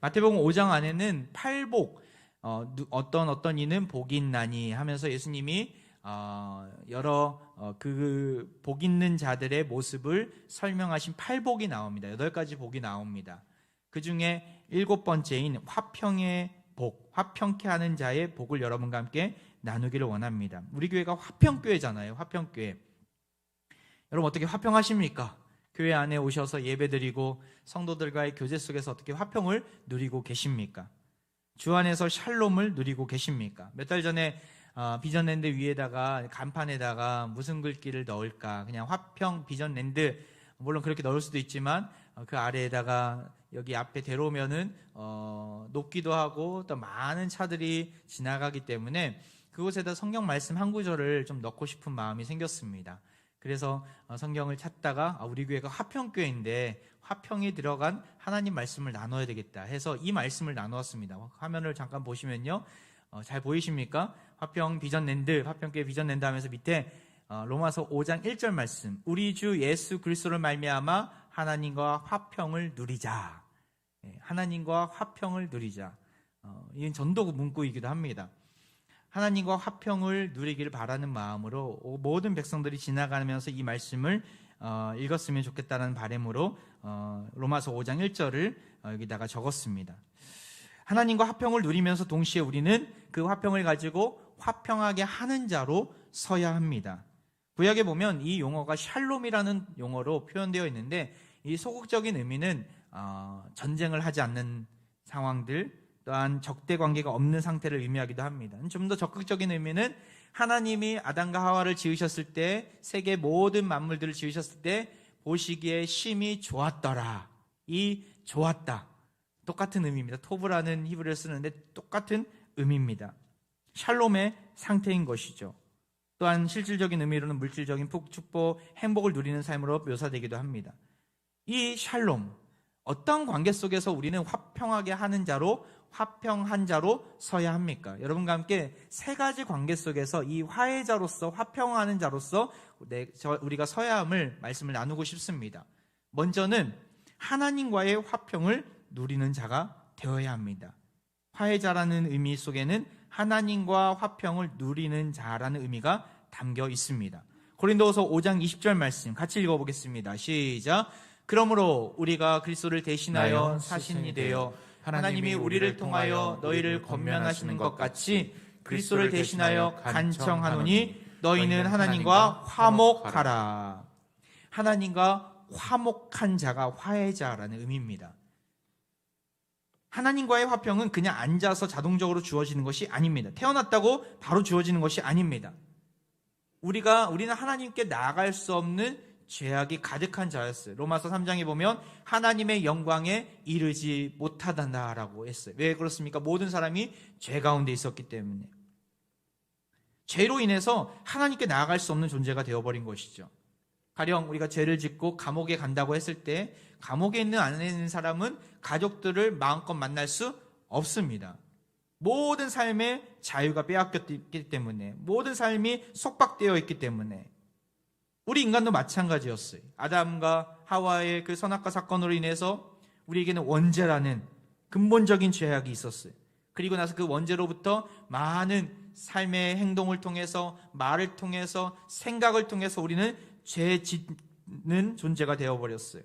마태복음 5장 안에는 팔복, 어떤 이는 복이 있나니 하면서 예수님이 여러 그 복 있는 자들의 모습을 설명하신 팔복이 나옵니다. 8가지 복이 나옵니다. 그 중에 7번째인 화평의 복, 화평케 하는 자의 복을 여러분과 함께 나누기를 원합니다. 우리 교회가 화평교회잖아요. 화평교회. 여러분 어떻게 화평하십니까? 교회 안에 오셔서 예배드리고 성도들과의 교제 속에서 어떻게 화평을 누리고 계십니까? 주 안에서 샬롬을 누리고 계십니까? 몇 달 전에 비전랜드 위에다가 간판에다가 무슨 글귀를 넣을까? 그냥 화평 비전랜드, 물론 그렇게 넣을 수도 있지만 그 아래에다가 여기 앞에 데려오면은 높기도 하고 또 많은 차들이 지나가기 때문에 그곳에다 성경 말씀 한 구절을 좀 넣고 싶은 마음이 생겼습니다. 그래서 성경을 찾다가 우리 교회가 화평교회인데 화평이 들어간 하나님 말씀을 나눠야 되겠다 해서 이 말씀을 나누었습니다. 화면을 잠깐 보시면요, 잘 보이십니까? 화평 비전랜드, 화평교회 비전랜드 하면서 밑에 로마서 5장 1절 말씀, 우리 주 예수 그리스도를 말미암아 하나님과 화평을 누리자. 하나님과 화평을 누리자. 이건 전도 문구이기도 합니다. 하나님과 화평을 누리기를 바라는 마음으로 모든 백성들이 지나가면서 이 말씀을 읽었으면 좋겠다는 바람으로 로마서 5장 1절을 여기다가 적었습니다. 하나님과 화평을 누리면서 동시에 우리는 그 화평을 가지고 화평하게 하는 자로 서야 합니다. 구약에 보면 이 용어가 샬롬이라는 용어로 표현되어 있는데 이 소극적인 의미는 전쟁을 하지 않는 상황들, 또한 적대 관계가 없는 상태를 의미하기도 합니다. 좀 더 적극적인 의미는 하나님이 아담과 하와를 지으셨을 때, 세계 모든 만물들을 지으셨을 때 보시기에 심히 좋았더라. 이 좋았다, 똑같은 의미입니다. 토브라는 히브리어를 쓰는데 똑같은 의미입니다. 샬롬의 상태인 것이죠. 또한 실질적인 의미로는 물질적인 축복, 행복을 누리는 삶으로 묘사되기도 합니다. 이 샬롬, 어떤 관계 속에서 우리는 화평하게 하는 자로, 화평한 자로 서야 합니까? 여러분과 함께 3가지 관계 속에서 이 화해자로서, 화평하는 자로서 우리가 서야 함을 말씀을 나누고 싶습니다. 먼저는 하나님과의 화평을 누리는 자가 되어야 합니다. 화해자라는 의미 속에는 하나님과 화평을 누리는 자라는 의미가 담겨 있습니다. 고린도후서 5장 20절 말씀 같이 읽어보겠습니다. 시작. 그러므로 우리가 그리스도를 대신하여 사신이 되어 하나님이 우리를 통하여 너희를 권면하시는 것 같이 그리스도를 대신하여 간청하노니 너희는 하나님과 화목하라. 하나님과 화목한 자가 화해자라는 의미입니다. 하나님과의 화평은 그냥 앉아서 자동적으로 주어지는 것이 아닙니다. 태어났다고 바로 주어지는 것이 아닙니다. 우리는 하나님께 나아갈 수 없는 죄악이 가득한 자였어요. 로마서 3장에 보면 하나님의 영광에 이르지 못하다라고 했어요. 왜 그렇습니까? 모든 사람이 죄 가운데 있었기 때문에. 죄로 인해서 하나님께 나아갈 수 없는 존재가 되어버린 것이죠. 가령 우리가 죄를 짓고 감옥에 간다고 했을 때 감옥에 안에 있는 사람은 가족들을 마음껏 만날 수 없습니다. 모든 삶의 자유가 빼앗겼기 때문에, 모든 삶이 속박되어 있기 때문에. 우리 인간도 마찬가지였어요. 아담과 하와의 그 선악과 사건으로 인해서 우리에게는 원죄라는 근본적인 죄악이 있었어요. 그리고 나서 그 원죄로부터 많은 삶의 행동을 통해서, 말을 통해서, 생각을 통해서 우리는 죄 짓는 존재가 되어버렸어요.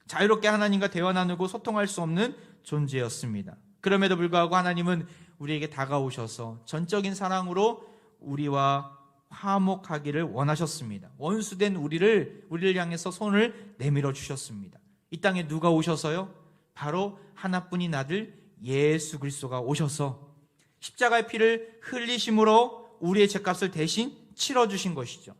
자유롭게 하나님과 대화 나누고 소통할 수 없는 존재였습니다. 그럼에도 불구하고 하나님은 우리에게 다가오셔서 전적인 사랑으로 우리와 화목하기를 원하셨습니다. 원수된 우리를 향해서 손을 내밀어 주셨습니다. 이 땅에 누가 오셔서요? 바로 하나뿐인 아들 예수 그리스도가 오셔서 십자가의 피를 흘리심으로 우리의 죄값을 대신 치러주신 것이죠.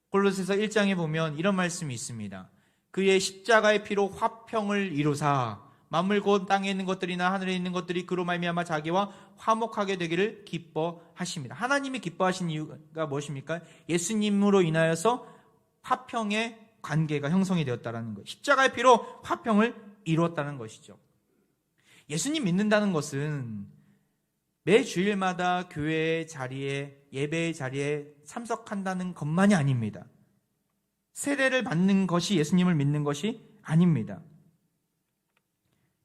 골로새서 1장에 보면 이런 말씀이 있습니다. 그의 십자가의 피로 화평을 이루사 만물 곧 땅에 있는 것들이나 하늘에 있는 것들이 그로 말미암아 자기와 화목하게 되기를 기뻐하십니다. 하나님이 기뻐하신 이유가 무엇입니까? 예수님으로 인하여서 화평의 관계가 형성이 되었다는 것. 십자가의 피로 화평을 이루었다는 것이죠. 예수님 믿는다는 것은 매 주일마다 교회의 자리에, 예배의 자리에 참석한다는 것만이 아닙니다. 세례를 받는 것이 예수님을 믿는 것이 아닙니다.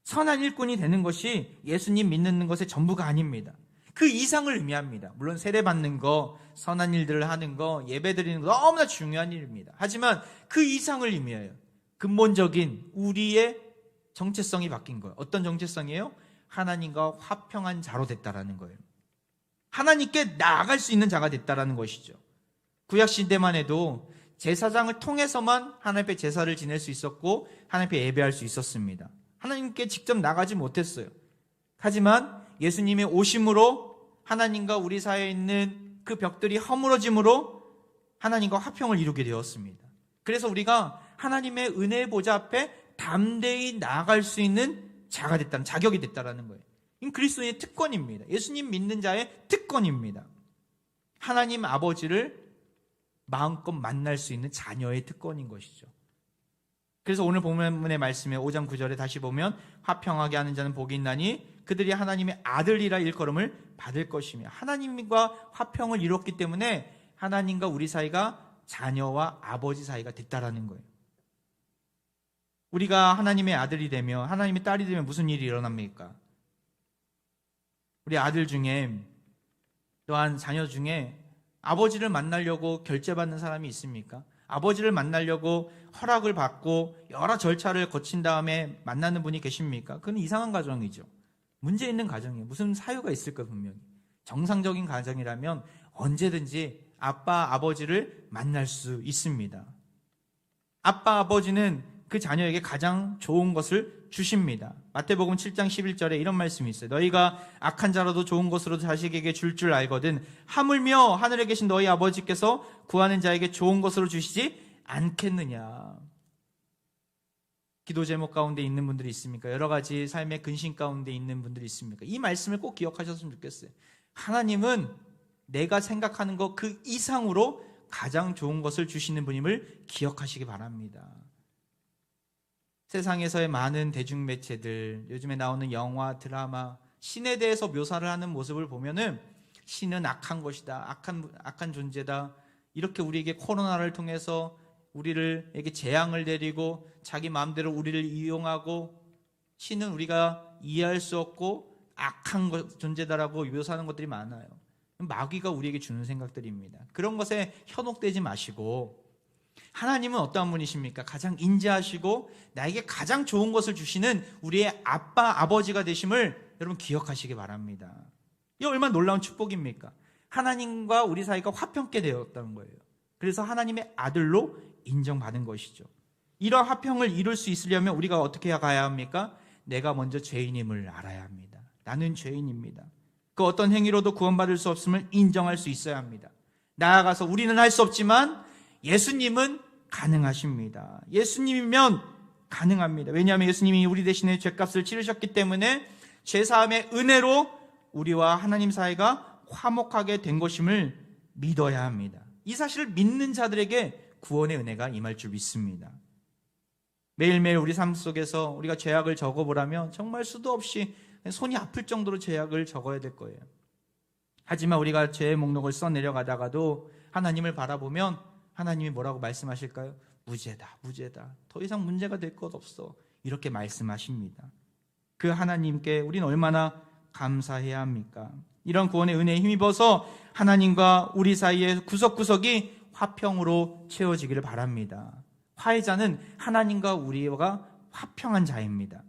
선한 일꾼이 되는 것이 예수님 믿는 것의 전부가 아닙니다. 그 이상을 의미합니다. 물론 세례받는 거, 선한 일들을 하는 거, 예배 드리는 거 너무나 중요한 일입니다. 하지만 그 이상을 의미해요. 근본적인 우리의 정체성이 바뀐 거예요. 어떤 정체성이에요? 하나님과 화평한 자로 됐다라는 거예요. 하나님께 나아갈 수 있는 자가 됐다라는 것이죠. 구약시대만 해도 제사장을 통해서만 하나님 앞에 제사를 지낼 수 있었고 하나님 앞에 예배할 수 있었습니다. 하나님께 직접 나가지 못했어요. 하지만 예수님의 오심으로 하나님과 우리 사이에 있는 그 벽들이 허물어짐으로 하나님과 화평을 이루게 되었습니다. 그래서 우리가 하나님의 은혜의 보좌 앞에 담대히 나아갈 수 있는 자가 됐다는, 자격이 됐다는 거예요. 이 그리스도인의 특권입니다. 예수님 믿는 자의 특권입니다. 하나님 아버지를 마음껏 만날 수 있는 자녀의 특권인 것이죠. 그래서 오늘 본문의 말씀에 5장 9절에 다시 보면 화평하게 하는 자는 복이 있나니 그들이 하나님의 아들이라 일컬음을 받을 것이며, 하나님과 화평을 이뤘기 때문에 하나님과 우리 사이가 자녀와 아버지 사이가 됐다라는 거예요. 우리가 하나님의 아들이 되며 하나님의 딸이 되면 무슨 일이 일어납니까? 우리 아들 중에 또한 자녀 중에 아버지를 만나려고 결제받는 사람이 있습니까? 아버지를 만나려고 허락을 받고 여러 절차를 거친 다음에 만나는 분이 계십니까? 그건 이상한 가정이죠. 문제 있는 가정이에요. 무슨 사유가 있을 거예요, 분명히. 정상적인 가정이라면 언제든지 아빠, 아버지를 만날 수 있습니다. 아빠, 아버지는 그 자녀에게 가장 좋은 것을 주십니다. 마태복음 7장 11절에 이런 말씀이 있어요. 너희가 악한 자라도 좋은 것으로 자식에게 줄 알거든 하물며 하늘에 계신 너희 아버지께서 구하는 자에게 좋은 것으로 주시지 않겠느냐. 기도 제목 가운데 있는 분들이 있습니까? 여러 가지 삶의 근심 가운데 있는 분들이 있습니까? 이 말씀을 꼭 기억하셨으면 좋겠어요. 하나님은 내가 생각하는 것 그 이상으로 가장 좋은 것을 주시는 분임을 기억하시기 바랍니다. 세상에서의 많은 대중매체들, 요즘에 나오는 영화, 드라마, 신에 대해서 묘사를 하는 모습을 보면은 신은 악한 것이다, 악한 존재다, 이렇게 우리에게 코로나를 통해서 우리에게 재앙을 내리고 자기 마음대로 우리를 이용하고 신은 우리가 이해할 수 없고 악한 존재다라고 묘사하는 것들이 많아요. 마귀가 우리에게 주는 생각들입니다. 그런 것에 현혹되지 마시고, 하나님은 어떠한 분이십니까? 가장 인자하시고 나에게 가장 좋은 것을 주시는 우리의 아빠, 아버지가 되심을 여러분 기억하시기 바랍니다. 이 얼마나 놀라운 축복입니까? 하나님과 우리 사이가 화평케 되었다는 거예요. 그래서 하나님의 아들로 인정받은 것이죠. 이러한 화평을 이룰 수 있으려면 우리가 어떻게 가야 합니까? 내가 먼저 죄인임을 알아야 합니다. 나는 죄인입니다. 그 어떤 행위로도 구원받을 수 없음을 인정할 수 있어야 합니다. 나아가서 우리는 할 수 없지만 예수님은 가능하십니다. 예수님이면 가능합니다. 왜냐하면 예수님이 우리 대신에 죄값을 치르셨기 때문에 죄사함의 은혜로 우리와 하나님 사이가 화목하게 된 것임을 믿어야 합니다. 이 사실을 믿는 자들에게 구원의 은혜가 임할 줄 믿습니다. 매일매일 우리 삶 속에서 우리가 죄악을 적어보라면 정말 수도 없이 손이 아플 정도로 죄악을 적어야 될 거예요. 하지만 우리가 죄의 목록을 써내려가다가도 하나님을 바라보면 하나님이 뭐라고 말씀하실까요? 무죄다, 무죄다. 더 이상 문제가 될 것 없어. 이렇게 말씀하십니다. 그 하나님께 우리는 얼마나 감사해야 합니까? 이런 구원의 은혜에 힘입어서 하나님과 우리 사이의 구석구석이 화평으로 채워지기를 바랍니다. 화해자는 하나님과 우리가 화평한 자입니다.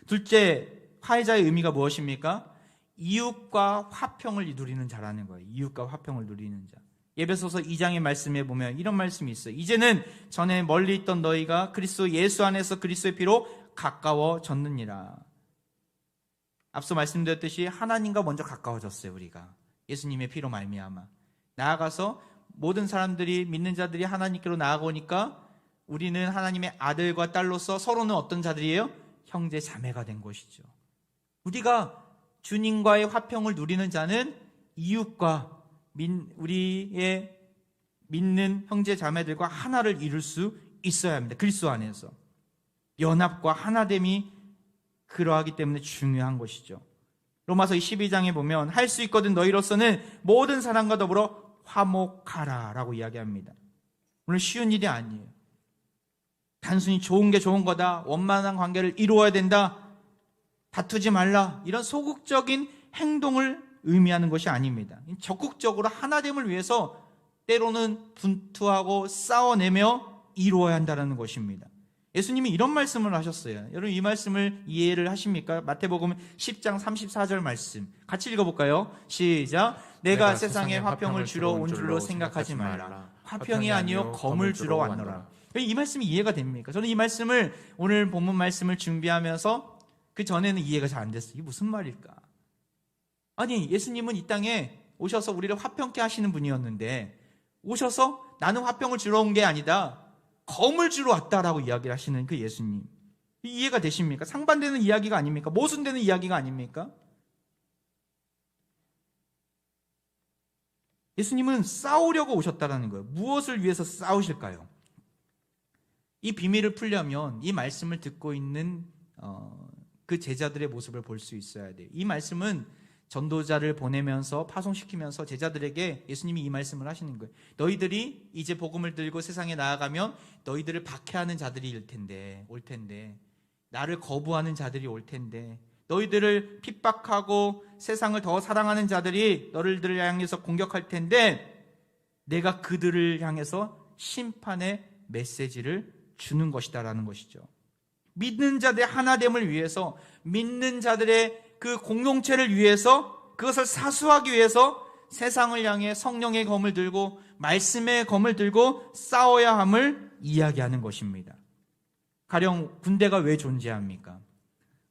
둘째, 화해자의 의미가 무엇입니까? 이웃과 화평을 누리는 자라는 거예요. 이웃과 화평을 누리는 자. 에베소서 2장의 말씀에 보면 이런 말씀이 있어요. 이제는 전에 멀리 있던 너희가 그리스도 예수 안에서 그리스도의 피로 가까워졌느니라. 앞서 말씀드렸듯이 하나님과 먼저 가까워졌어요. 우리가 예수님의 피로 말미암아 나아가서 모든 사람들이, 믿는 자들이 하나님께로 나아오니까 우리는 하나님의 아들과 딸로서 서로는 어떤 자들이에요? 형제 자매가 된 것이죠. 우리가 주님과의 화평을 누리는 자는 이웃과 우리의 믿는 형제 자매들과 하나를 이룰 수 있어야 합니다. 그리스도 안에서 연합과 하나됨이 그러하기 때문에 중요한 것이죠. 로마서 12장에 보면 할 수 있거든 너희로서는 모든 사람과 더불어 화목하라 라고 이야기합니다. 물론 쉬운 일이 아니에요. 단순히 좋은 게 좋은 거다, 원만한 관계를 이루어야 된다, 다투지 말라, 이런 소극적인 행동을 의미하는 것이 아닙니다. 적극적으로 하나됨을 위해서 때로는 분투하고 싸워내며 이루어야 한다는 것입니다. 예수님이 이런 말씀을 하셨어요. 여러분, 이 말씀을 이해를 하십니까? 마태복음 10장 34절 말씀 같이 읽어볼까요? 시작. 내가 세상에 화평을 주러 온 줄로 생각하지 말라. 화평이 아니요 검을 주러 왔노라. 이 말씀이 이해가 됩니까? 저는 이 말씀을, 오늘 본문 말씀을 준비하면서 그 전에는 이해가 잘 안 됐어요. 이게 무슨 말일까? 아니, 예수님은 이 땅에 오셔서 우리를 화평케 하시는 분이었는데, 오셔서 나는 화평을 주러 온 게 아니다, 검을 주러 왔다라고 이야기를 하시는 그 예수님, 이해가 되십니까? 상반되는 이야기가 아닙니까? 모순되는 이야기가 아닙니까? 예수님은 싸우려고 오셨다라는 거예요. 무엇을 위해서 싸우실까요? 이 비밀을 풀려면 이 말씀을 듣고 있는 그 제자들의 모습을 볼 수 있어야 돼요. 이 말씀은 전도자를 보내면서 파송시키면서 제자들에게 예수님이 이 말씀을 하시는 거예요. 너희들이 이제 복음을 들고 세상에 나아가면 너희들을 박해하는 자들이 올 텐데, 나를 거부하는 자들이 올 텐데, 너희들을 핍박하고 세상을 더 사랑하는 자들이 너희들을 향해서 공격할 텐데, 내가 그들을 향해서 심판의 메시지를 주는 것이다라는 것이죠. 믿는 자들의 하나됨을 위해서, 믿는 자들의 그 공동체를 위해서, 그것을 사수하기 위해서 세상을 향해 성령의 검을 들고 말씀의 검을 들고 싸워야 함을 이야기하는 것입니다. 가령 군대가 왜 존재합니까?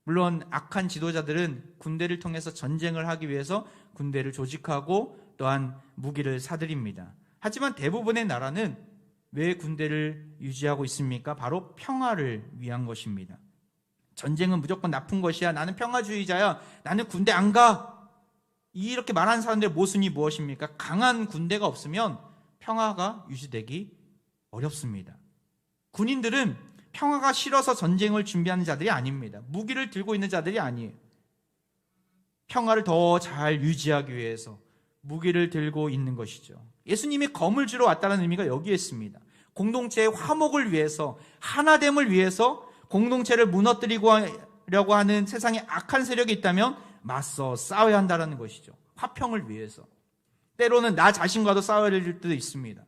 물론 악한 지도자들은 군대를 통해서 전쟁을 하기 위해서 군대를 조직하고 또한 무기를 사들입니다. 하지만 대부분의 나라는 왜 군대를 유지하고 있습니까? 바로 평화를 위한 것입니다. 전쟁은 무조건 나쁜 것이야, 나는 평화주의자야, 나는 군대 안 가, 이렇게 말하는 사람들의 모순이 무엇입니까? 강한 군대가 없으면 평화가 유지되기 어렵습니다. 군인들은 평화가 싫어서 전쟁을 준비하는 자들이 아닙니다. 무기를 들고 있는 자들이 아니에요. 평화를 더 잘 유지하기 위해서 무기를 들고 있는 것이죠. 예수님이 검을 주러 왔다는 의미가 여기에 있습니다. 공동체의 화목을 위해서, 하나됨을 위해서, 공동체를 무너뜨리려고 하는 세상에 악한 세력이 있다면 맞서 싸워야 한다는 것이죠. 화평을 위해서. 때로는 나 자신과도 싸워야 될 때도 있습니다.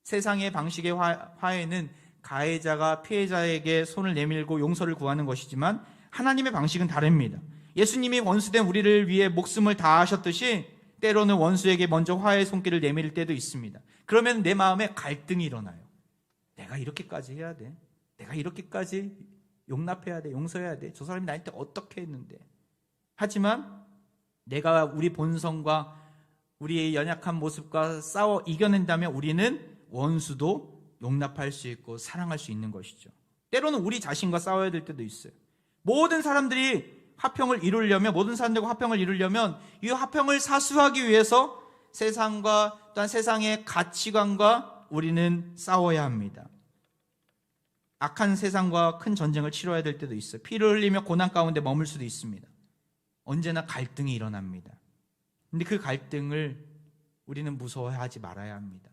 세상의 방식의 화해는 가해자가 피해자에게 손을 내밀고 용서를 구하는 것이지만, 하나님의 방식은 다릅니다. 예수님이 원수된 우리를 위해 목숨을 다하셨듯이 때로는 원수에게 먼저 화해의 손길을 내밀 때도 있습니다. 그러면 내 마음에 갈등이 일어나요. 내가 이렇게까지 해야 돼? 내가 이렇게까지 용납해야 돼? 용서해야 돼? 저 사람이 나한테 어떻게 했는데? 하지만 내가 우리 본성과 우리의 연약한 모습과 싸워 이겨낸다면 우리는 원수도 용납할 수 있고 사랑할 수 있는 것이죠. 때로는 우리 자신과 싸워야 될 때도 있어요. 모든 사람들이 화평을 이루려면, 모든 사람들과 화평을 이루려면 이 화평을 사수하기 위해서 세상과 또한 세상의 가치관과 우리는 싸워야 합니다. 악한 세상과 큰 전쟁을 치러야 될 때도 있어요. 피를 흘리며 고난 가운데 머물 수도 있습니다. 언제나 갈등이 일어납니다. 근데 그 갈등을 우리는 무서워하지 말아야 합니다.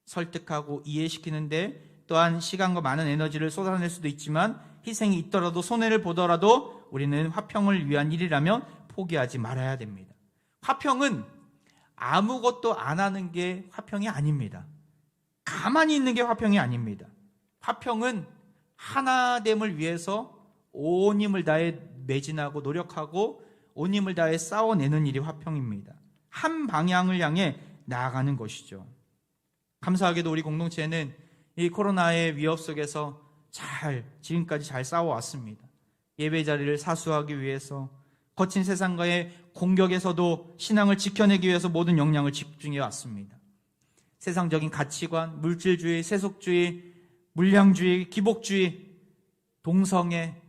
설득하고 이해시키는데 또한 시간과 많은 에너지를 쏟아낼 수도 있지만, 희생이 있더라도 손해를 보더라도 우리는 화평을 위한 일이라면 포기하지 말아야 됩니다. 화평은 아무것도 안 하는 게 화평이 아닙니다. 가만히 있는 게 화평이 아닙니다. 화평은 하나됨을 위해서 온 힘을 다해 매진하고 노력하고 온 힘을 다해 싸워내는 일이 화평입니다. 한 방향을 향해 나아가는 것이죠. 감사하게도 우리 공동체는 이 코로나의 위협 속에서 지금까지 잘 싸워왔습니다. 예배 자리를 사수하기 위해서, 거친 세상과의 공격에서도 신앙을 지켜내기 위해서 모든 역량을 집중해 왔습니다. 세상적인 가치관, 물질주의, 세속주의, 물량주의, 기복주의, 동성애,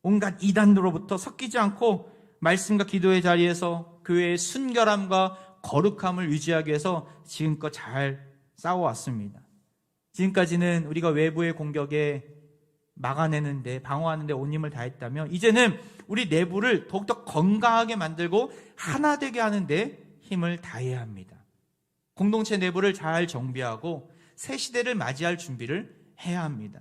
온갖 이단으로부터 섞이지 않고 말씀과 기도의 자리에서 교회의 순결함과 거룩함을 유지하기 위해서 지금껏 잘 싸워왔습니다. 지금까지는 우리가 외부의 공격에 막아내는데, 방어하는데 온 힘을 다했다면, 이제는 우리 내부를 더욱더 건강하게 만들고 하나 되게 하는데 힘을 다해야 합니다. 공동체 내부를 잘 정비하고 새 시대를 맞이할 준비를 해야 합니다.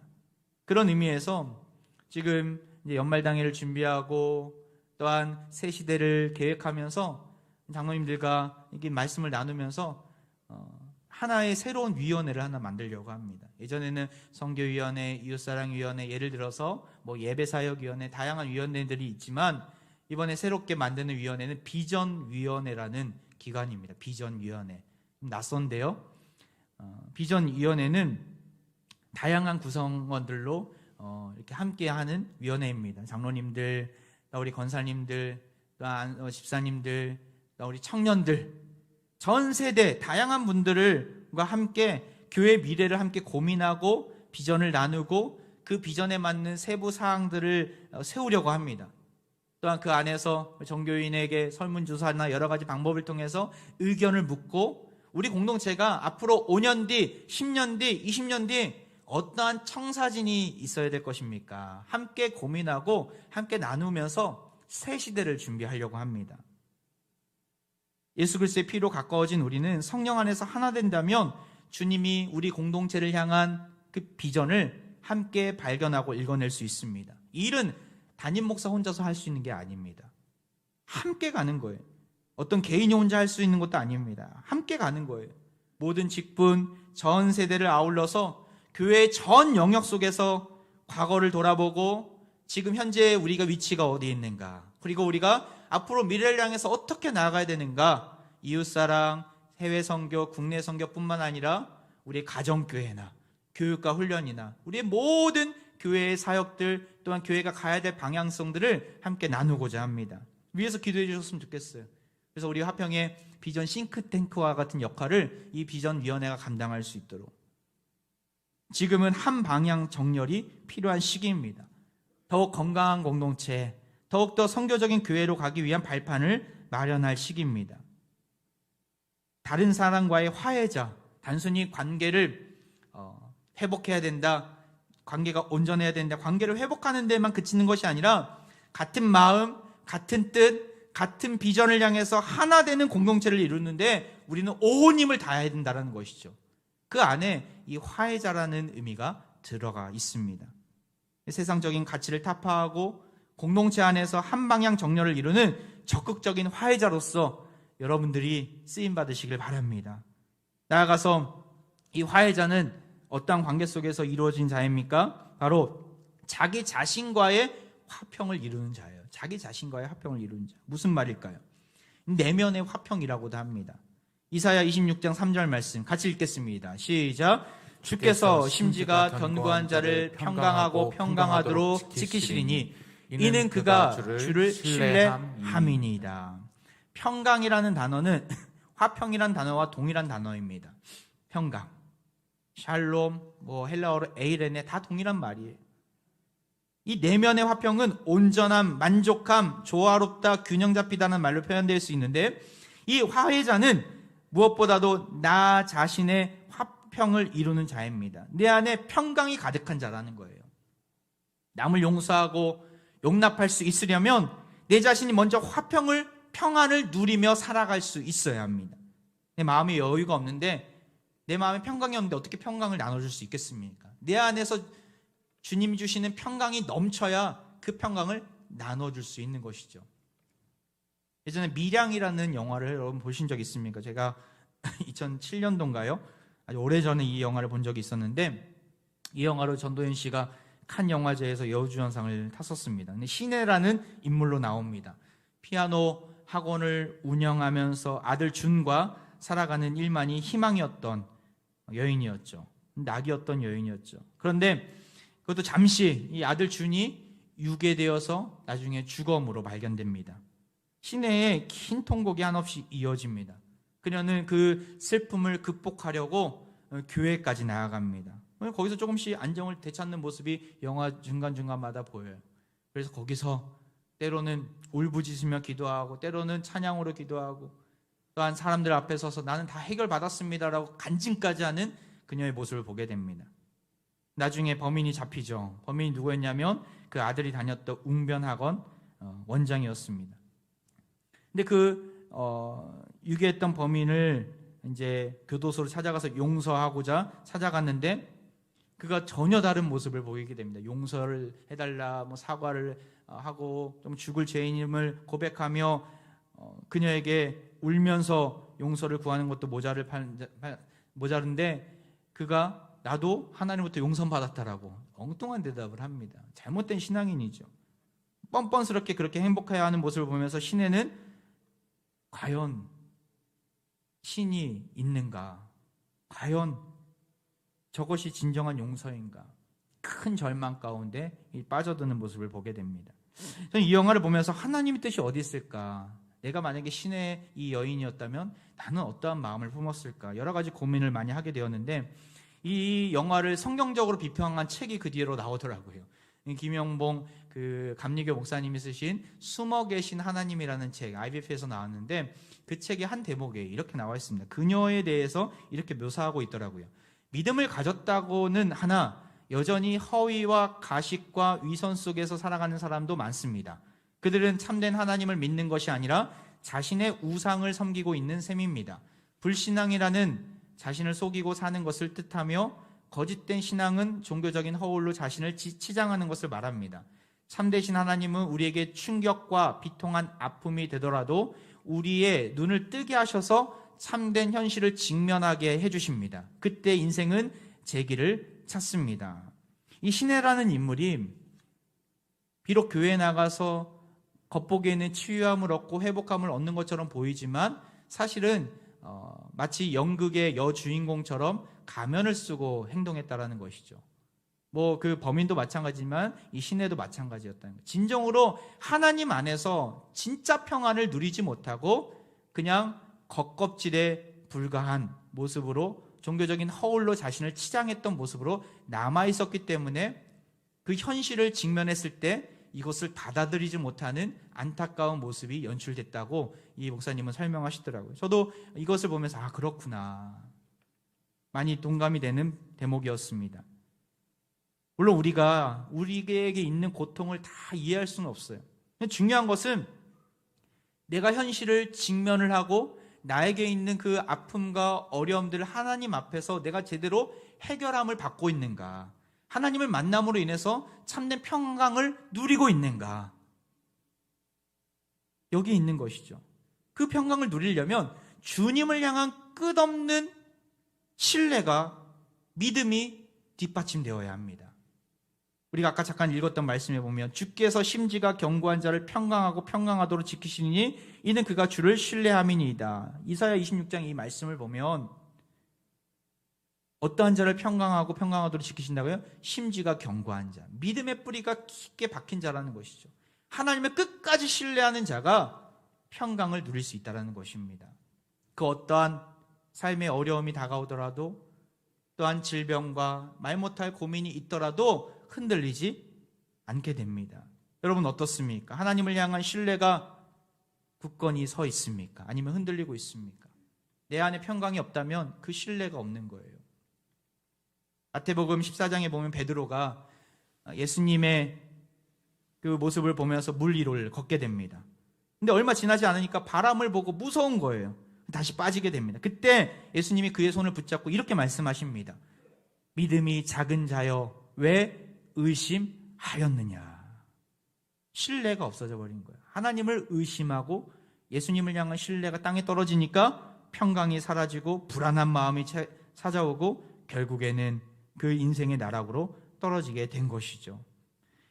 그런 의미에서 지금 이제 연말당회를 준비하고 또한 새 시대를 계획하면서 장로님들과 이렇게 말씀을 나누면서 하나의 새로운 위원회를 하나 만들려고 합니다. 예전에는 선교위원회, 이웃사랑위원회, 예를 들어서 뭐 예배사역위원회, 다양한 위원회들이 있지만 이번에 새롭게 만드는 위원회는 비전위원회라는 기관입니다. 비전위원회. 낯선데요. 비전위원회는 다양한 구성원들로 이렇게 함께하는 위원회입니다. 장로님들, 우리 권사님들, 집사님들, 우리 청년들, 전 세대 다양한 분들과 함께 교회 미래를 함께 고민하고 비전을 나누고 그 비전에 맞는 세부 사항들을 세우려고 합니다. 또한 그 안에서 종교인에게 설문조사나 여러 가지 방법을 통해서 의견을 묻고 우리 공동체가 앞으로 5년 뒤, 10년 뒤, 20년 뒤 어떠한 청사진이 있어야 될 것입니까? 함께 고민하고 함께 나누면서 새 시대를 준비하려고 합니다. 예수 그리스도의 피로 가까워진 우리는 성령 안에서 하나 된다면 주님이 우리 공동체를 향한 그 비전을 함께 발견하고 읽어낼 수 있습니다. 이 일은 담임 목사 혼자서 할 수 있는 게 아닙니다. 함께 가는 거예요. 어떤 개인이 혼자 할 수 있는 것도 아닙니다. 함께 가는 거예요. 모든 직분, 전 세대를 아울러서 교회의 전 영역 속에서 과거를 돌아보고 지금 현재 우리가 위치가 어디에 있는가, 그리고 우리가 앞으로 미래를 향해서 어떻게 나아가야 되는가, 이웃사랑, 해외 선교, 국내 선교뿐만 아니라 우리의 가정교회나 교육과 훈련이나 우리의 모든 교회의 사역들, 또한 교회가 가야 될 방향성들을 함께 나누고자 합니다. 위에서 기도해 주셨으면 좋겠어요. 그래서 우리 화평의 비전 싱크탱크와 같은 역할을 이 비전위원회가 감당할 수 있도록, 지금은 한 방향 정렬이 필요한 시기입니다. 더욱 건강한 공동체, 더욱더 선교적인 교회로 가기 위한 발판을 마련할 시기입니다. 다른 사람과의 화해자, 단순히 관계를 회복해야 된다, 관계가 온전해야 된다, 관계를 회복하는 데만 그치는 것이 아니라 같은 마음, 같은 뜻, 같은 비전을 향해서 하나 되는 공동체를 이루는데 우리는 온 힘을 다해야 된다는 것이죠. 그 안에 이 화해자라는 의미가 들어가 있습니다. 세상적인 가치를 타파하고 공동체 안에서 한 방향 정렬을 이루는 적극적인 화해자로서 여러분들이 쓰임 받으시길 바랍니다. 나아가서 이 화해자는 어떠한 관계 속에서 이루어진 자입니까? 바로 자기 자신과의 화평을 이루는 자예요. 자기 자신과의 화평을 이루는 자. 무슨 말일까요? 내면의 화평이라고도 합니다. 이사야 26장 3절 말씀 같이 읽겠습니다. 시작. 주께서 심지가 견고한 자를 평강하고 평강하도록 지키시리니 이는 그가 주를 신뢰함이니이다. 평강이라는 단어는 화평이라는 단어와 동일한 단어입니다. 평강, 샬롬, 헬라어로 에이레네 다 동일한 말이에요. 이 내면의 화평은 온전함, 만족함, 조화롭다, 균형 잡히다는 말로 표현될 수 있는데, 이 화해자는 무엇보다도 나 자신의 화평을 이루는 자입니다. 내 안에 평강이 가득한 자라는 거예요. 남을 용서하고 용납할 수 있으려면 내 자신이 먼저 화평을, 평안을 누리며 살아갈 수 있어야 합니다. 내 마음에 여유가 없는데, 내 마음에 평강이 없는데 어떻게 평강을 나눠줄 수 있겠습니까? 내 안에서 주님이 주시는 평강이 넘쳐야 그 평강을 나눠줄 수 있는 것이죠. 예전에 미량이라는 영화를 여러분 보신 적 있습니까? 제가 2007년도인가요? 아주 오래전에 이 영화를 본 적이 있었는데, 이 영화로 전도연 씨가 칸 영화제에서 여우주연상을 탔었습니다. 근데 신혜라는 인물로 나옵니다. 피아노 학원을 운영하면서 아들 준과 살아가는 일만이 희망이었던 여인이었죠. 낙이었던 여인이었죠. 그런데 그것도 잠시 이 아들 준이 유괴되어서 나중에 주검으로 발견됩니다. 신혜의 긴 통곡이 한없이 이어집니다. 그녀는 그 슬픔을 극복하려고 교회까지 나아갑니다. 거기서 조금씩 안정을 되찾는 모습이 영화 중간중간마다 보여요. 그래서 거기서 때로는 울부짖으며 기도하고, 때로는 찬양으로 기도하고, 또한 사람들 앞에 서서 나는 다 해결받았습니다라고 간증까지 하는 그녀의 모습을 보게 됩니다. 나중에 범인이 잡히죠. 범인이 누구였냐면 그 아들이 다녔던 웅변학원 원장이었습니다. 근데 그 유괴했던 범인을 이제 교도소로 찾아가서 용서하고자 찾아갔는데 그가 전혀 다른 모습을 보이게 됩니다. 용서를 해달라, 사과를 하고 좀 죽을 죄인임을 고백하며 그녀에게 울면서 용서를 구하는 것도 모자른데 그가 나도 하나님부터 용서받았다라고 엉뚱한 대답을 합니다. 잘못된 신앙인이죠. 뻔뻔스럽게 그렇게 행복해야 하는 모습을 보면서 시내는 과연 신이 있는가? 과연 저것이 진정한 용서인가? 큰 절망 가운데 빠져드는 모습을 보게 됩니다. 저는 이 영화를 보면서 하나님의 뜻이 어디 있을까? 내가 만약에 신의 이 여인이었다면 나는 어떠한 마음을 품었을까? 여러 가지 고민을 많이 하게 되었는데 이 영화를 성경적으로 비평한 책이 그 뒤로 나오더라고요. 김영봉 그 감리교 목사님이 쓰신 숨어 계신 하나님이라는 책, IBF에서 나왔는데 그 책의 한 대목에 이렇게 나와 있습니다. 그녀에 대해서 이렇게 묘사하고 있더라고요. 믿음을 가졌다고는 하나 여전히 허위와 가식과 위선 속에서 살아가는 사람도 많습니다. 그들은 참된 하나님을 믿는 것이 아니라 자신의 우상을 섬기고 있는 셈입니다. 불신앙이라는 자신을 속이고 사는 것을 뜻하며 거짓된 신앙은 종교적인 허울로 자신을 치장하는 것을 말합니다. 참되신 하나님은 우리에게 충격과 비통한 아픔이 되더라도 우리의 눈을 뜨게 하셔서 참된 현실을 직면하게 해주십니다. 그때 인생은 재기를 찾습니다. 이 시내라는 인물이 비록 교회에 나가서 겉보기에는 치유함을 얻고 회복함을 얻는 것처럼 보이지만 사실은 마치 연극의 여주인공처럼 가면을 쓰고 행동했다라는 것이죠. 그 범인도 마찬가지지만 이 시내도 마찬가지였다는 거예요. 진정으로 하나님 안에서 진짜 평안을 누리지 못하고 그냥 겉껍질에 불과한 모습으로 종교적인 허울로 자신을 치장했던 모습으로 남아있었기 때문에 그 현실을 직면했을 때 이것을 받아들이지 못하는 안타까운 모습이 연출됐다고 이 목사님은 설명하시더라고요. 저도 이것을 보면서 그렇구나 많이 동감이 되는 대목이었습니다. 물론 우리에게 있는 고통을 다 이해할 수는 없어요. 중요한 것은 내가 현실을 직면을 하고 나에게 있는 그 아픔과 어려움들을 하나님 앞에서 내가 제대로 해결함을 받고 있는가, 하나님을 만남으로 인해서 참된 평강을 누리고 있는가, 여기 있는 것이죠. 그 평강을 누리려면 주님을 향한 끝없는 신뢰가, 믿음이 뒷받침되어야 합니다. 우리가 아까 잠깐 읽었던 말씀에 보면 주께서 심지가 견고한 자를 평강하고 평강하도록 지키시니 이는 그가 주를 신뢰함이니이다. 이사야 26장 이 말씀을 보면 어떠한 자를 평강하고 평강하도록 지키신다고요? 심지가 견고한 자, 믿음의 뿌리가 깊게 박힌 자라는 것이죠. 하나님을 끝까지 신뢰하는 자가 평강을 누릴 수 있다는 것입니다. 그 어떠한 삶의 어려움이 다가오더라도, 또한 질병과 말 못할 고민이 있더라도 흔들리지 않게 됩니다. 여러분 어떻습니까? 하나님을 향한 신뢰가 굳건히 서 있습니까? 아니면 흔들리고 있습니까? 내 안에 평강이 없다면 그 신뢰가 없는 거예요. 마태복음 14장에 보면 베드로가 예수님의 그 모습을 보면서 물 위를 걷게 됩니다. 근데 얼마 지나지 않으니까 바람을 보고 무서운 거예요. 다시 빠지게 됩니다. 그때 예수님이 그의 손을 붙잡고 이렇게 말씀하십니다. 믿음이 작은 자여 왜 의심하였느냐. 신뢰가 없어져 버린 거예요. 하나님을 의심하고 예수님을 향한 신뢰가 땅에 떨어지니까 평강이 사라지고 불안한 마음이 찾아오고 결국에는 그 인생의 나락으로 떨어지게 된 것이죠.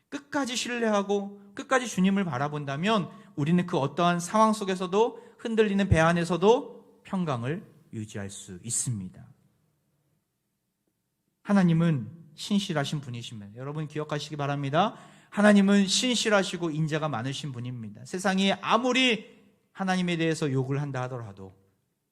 끝까지 신뢰하고 끝까지 주님을 바라본다면 우리는 그 어떠한 상황 속에서도, 흔들리는 배 안에서도 평강을 유지할 수 있습니다. 하나님은 신실하신 분이십니다. 여러분 기억하시기 바랍니다. 하나님은 신실하시고 인자가 많으신 분입니다. 세상이 아무리 하나님에 대해서 욕을 한다 하더라도,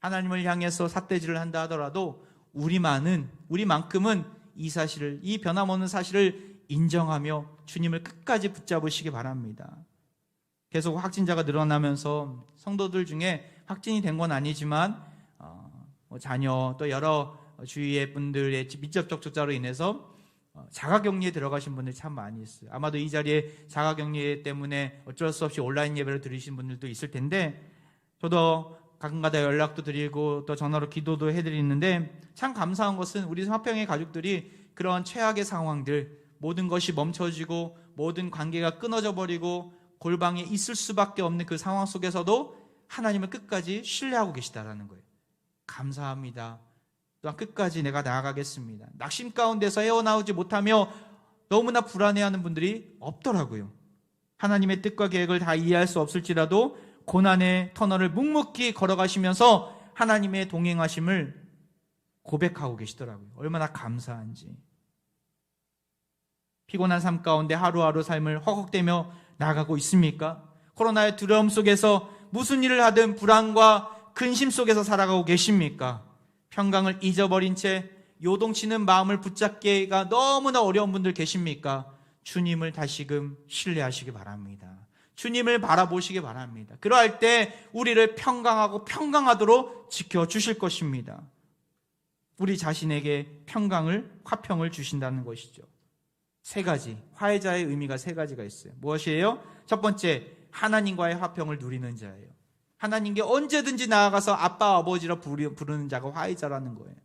하나님을 향해서 삿대질을 한다 하더라도 우리만큼은 이 사실을, 이 변함없는 사실을 인정하며 주님을 끝까지 붙잡으시기 바랍니다. 계속 확진자가 늘어나면서 성도들 중에 확진이 된 건 아니지만 자녀 또 여러 주위의 분들의 밀접 접촉자로 인해서 자가격리에 들어가신 분들이 참 많이 있어요. 아마도 이 자리에 자가격리 때문에 어쩔 수 없이 온라인 예배를 들으신 분들도 있을 텐데, 저도 가끔가다 연락도 드리고 또 전화로 기도도 해드리는데 참 감사한 것은 우리 화평의 가족들이 그런 최악의 상황들, 모든 것이 멈춰지고 모든 관계가 끊어져 버리고 골방에 있을 수밖에 없는 그 상황 속에서도 하나님을 끝까지 신뢰하고 계시다라는 거예요. 감사합니다. 또한 끝까지 내가 나아가겠습니다. 낙심 가운데서 헤어나오지 못하며 너무나 불안해하는 분들이 없더라고요. 하나님의 뜻과 계획을 다 이해할 수 없을지라도 고난의 터널을 묵묵히 걸어가시면서 하나님의 동행하심을 고백하고 계시더라고요. 얼마나 감사한지. 피곤한 삶 가운데 하루하루 삶을 허걱대며 나아가고 있습니까? 코로나의 두려움 속에서 무슨 일을 하든 불안과 근심 속에서 살아가고 계십니까? 평강을 잊어버린 채 요동치는 마음을 붙잡기가 너무나 어려운 분들 계십니까? 주님을 다시금 신뢰하시기 바랍니다. 주님을 바라보시기 바랍니다. 그러할 때 우리를 평강하고 평강하도록 지켜주실 것입니다. 우리 자신에게 화평을 주신다는 것이죠. 세 가지, 화해자의 의미가 세 가지가 있어요. 무엇이에요? 첫 번째, 하나님과의 화평을 누리는 자예요. 하나님께 언제든지 나아가서 아빠, 아버지라 부르는 자가 화해자라는 거예요.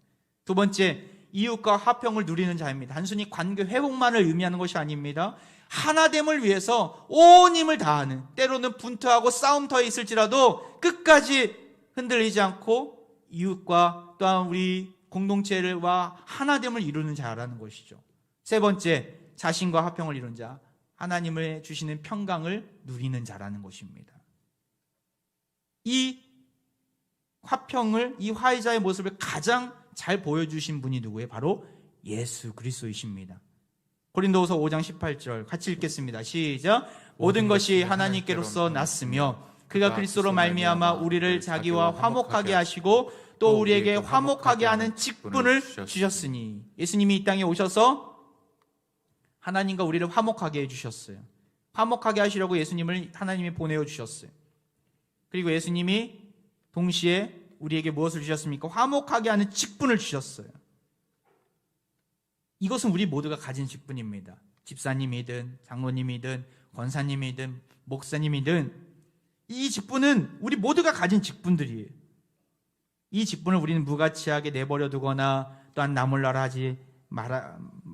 두 번째, 이웃과 화평을 누리는 자입니다. 단순히 관계 회복만을 의미하는 것이 아닙니다. 하나됨을 위해서 온 힘을 다하는, 때로는 분투하고 싸움터에 있을지라도 끝까지 흔들리지 않고 이웃과 또한 우리 공동체와 하나됨을 이루는 자라는 것이죠. 세 번째, 자신과 화평을 이룬 자, 하나님을 주시는 평강을 누리는 자라는 것입니다. 이 화평을, 이 화해자의 모습을 가장 잘 보여주신 분이 누구예요? 바로 예수 그리스도이십니다. 고린도후서 5장 18절 같이 읽겠습니다. 시작. 모든 것이 하나님께로서 났으며 그가 그리스도로 말미암아 우리를 자기와 화목하게 하시고 또 우리에게 화목하게 하는 직분을 주셨으니, 예수님이 이 땅에 오셔서 하나님과 우리를 화목하게 해주셨어요. 화목하게 하시려고 예수님을 하나님이 보내어 주셨어요. 그리고 예수님이 동시에 우리에게 무엇을 주셨습니까? 화목하게 하는 직분을 주셨어요. 이것은 우리 모두가 가진 직분입니다. 집사님이든 장로님이든 권사님이든 목사님이든 이 직분은 우리 모두가 가진 직분들이에요. 이 직분을 우리는 무가치하게 내버려 두거나 또한 나몰라라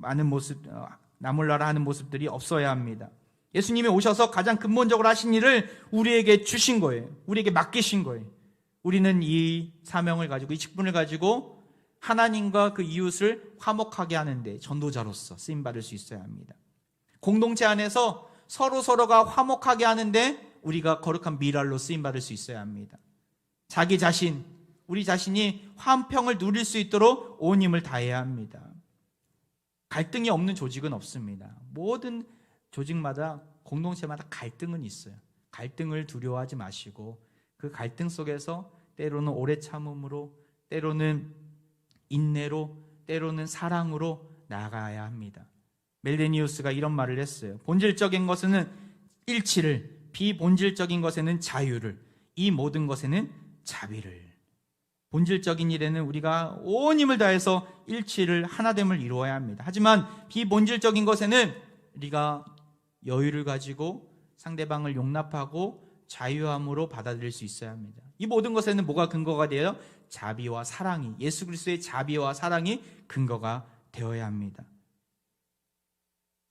하는 모습들이 없어야 합니다. 예수님이 오셔서 가장 근본적으로 하신 일을 우리에게 주신 거예요. 우리에게 맡기신 거예요. 우리는 이 사명을 가지고, 이 직분을 가지고 하나님과 그 이웃을 화목하게 하는데 전도자로서 쓰임받을 수 있어야 합니다. 공동체 안에서 서로가 화목하게 하는데 우리가 거룩한 미랄로 쓰임받을 수 있어야 합니다. 자기 자신, 우리 자신이 화평을 누릴 수 있도록 온 힘을 다해야 합니다. 갈등이 없는 조직은 없습니다. 모든 조직마다, 공동체마다 갈등은 있어요. 갈등을 두려워하지 마시고 그 갈등 속에서 때로는 오래 참음으로, 때로는 인내로, 때로는 사랑으로 나아가야 합니다. 멜데니우스가 이런 말을 했어요. 본질적인 것에는 일치를, 비본질적인 것에는 자유를, 이 모든 것에는 자비를. 본질적인 일에는 우리가 온 힘을 다해서 일치를, 하나됨을 이루어야 합니다. 하지만 비본질적인 것에는 우리가 여유를 가지고 상대방을 용납하고 자유함으로 받아들일 수 있어야 합니다. 이 모든 것에는 뭐가 근거가 돼요? 자비와 사랑이, 예수 그리스도의 자비와 사랑이 근거가 되어야 합니다.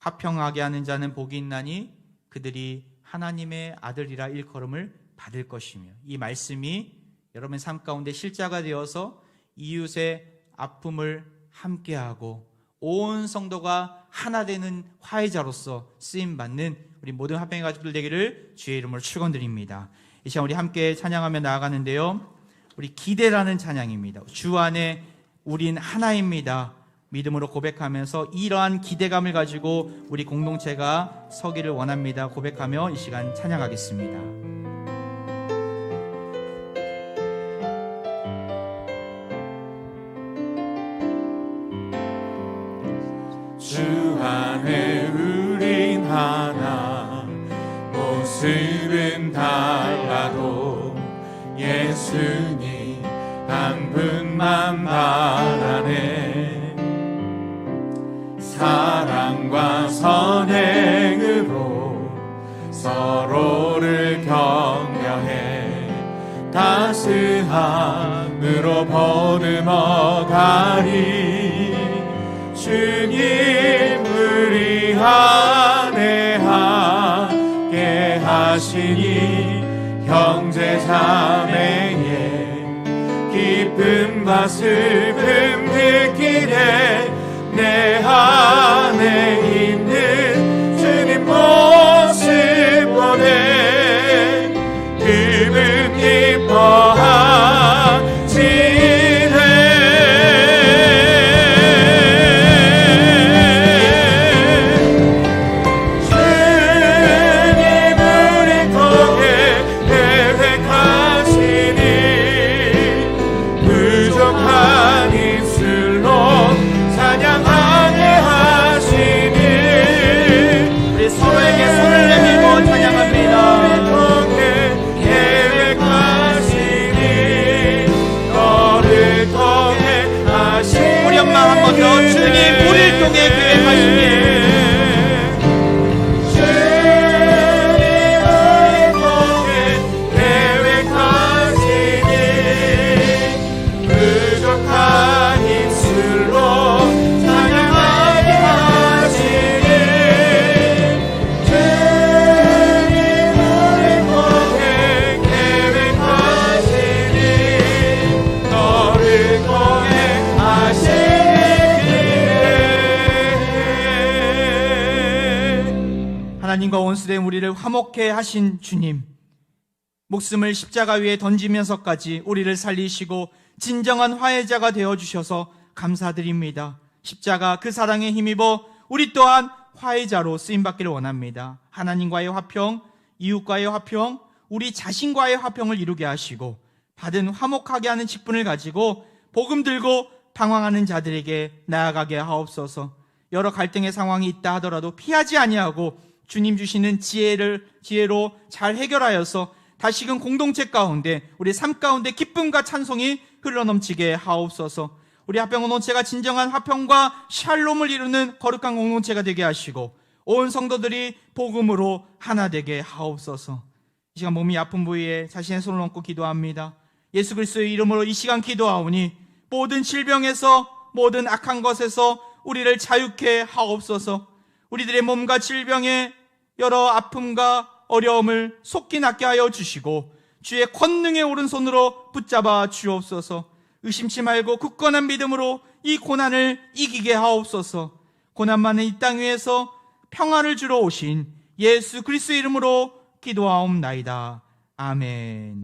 화평하게 하는 자는 복이 있나니 그들이 하나님의 아들이라 일컬음을 받을 것이며, 이 말씀이 여러분의 삶 가운데 실자가 되어서 이웃의 아픔을 함께하고 온 성도가 하나 되는 화해자로서 쓰임받는 우리 모든 화평의 가족들 되기를 주의 이름으로 축원드립니다. 이 시간 우리 함께 찬양하며 나아가는데요, 우리 기대라는 찬양입니다. 주 안에 우린 하나입니다. 믿음으로 고백하면서 이러한 기대감을 가지고 우리 공동체가 서기를 원합니다. 고백하며 이 시간 찬양하겠습니다. 주 안에 우린 하나, 모습은 달라도 예수님 한 분만 바라네. 사랑과 선행으로 서로를 격려해 따스함으로 보듬어 가리. 주님 우리 안에 하시니 형제 자매의 기쁨과 슬픔 느끼네. 내 안에 있는 주님 모습 보네. 그분 기뻐하시네. 주님 우리 통해 계획하시니 부족한 입술로 찬양하게 하시니. 우리 서로에게 손을 내밀고 찬양합니다. 우리 엄마 한 번 더 주님 우리를 통해 계획하시니. 하나님과 원수된 우리를 화목해 하신 주님, 목숨을 십자가 위에 던지면서까지 우리를 살리시고 진정한 화해자가 되어주셔서 감사드립니다. 십자가 그 사랑에 힘입어 우리 또한 화해자로 쓰임받기를 원합니다. 하나님과의 화평, 이웃과의 화평, 우리 자신과의 화평을 이루게 하시고 받은 화목하게 하는 직분을 가지고 복음 들고 방황하는 자들에게 나아가게 하옵소서. 여러 갈등의 상황이 있다 하더라도 피하지 아니하고 주님 주시는 지혜로 잘 해결하여서 다시금 공동체 가운데 우리 삶 가운데 기쁨과 찬송이 흘러넘치게 하옵소서. 우리 화평 공동체가 진정한 화평과 샬롬을 이루는 거룩한 공동체가 되게 하시고 온 성도들이 복음으로 하나 되게 하옵소서. 이 시간 몸이 아픈 부위에 자신의 손을 얹고 기도합니다. 예수 그리스도의 이름으로 이 시간 기도하오니 모든 질병에서 모든 악한 것에서 우리를 자유케 하옵소서. 우리들의 몸과 질병에 여러 아픔과 어려움을 속히 낫게 하여 주시고 주의 권능의 오른손으로 붙잡아 주옵소서. 의심치 말고 굳건한 믿음으로 이 고난을 이기게 하옵소서. 고난 많은 이 땅 위에서 평화를 주러 오신 예수 그리스도의 이름으로 기도하옵나이다. 아멘.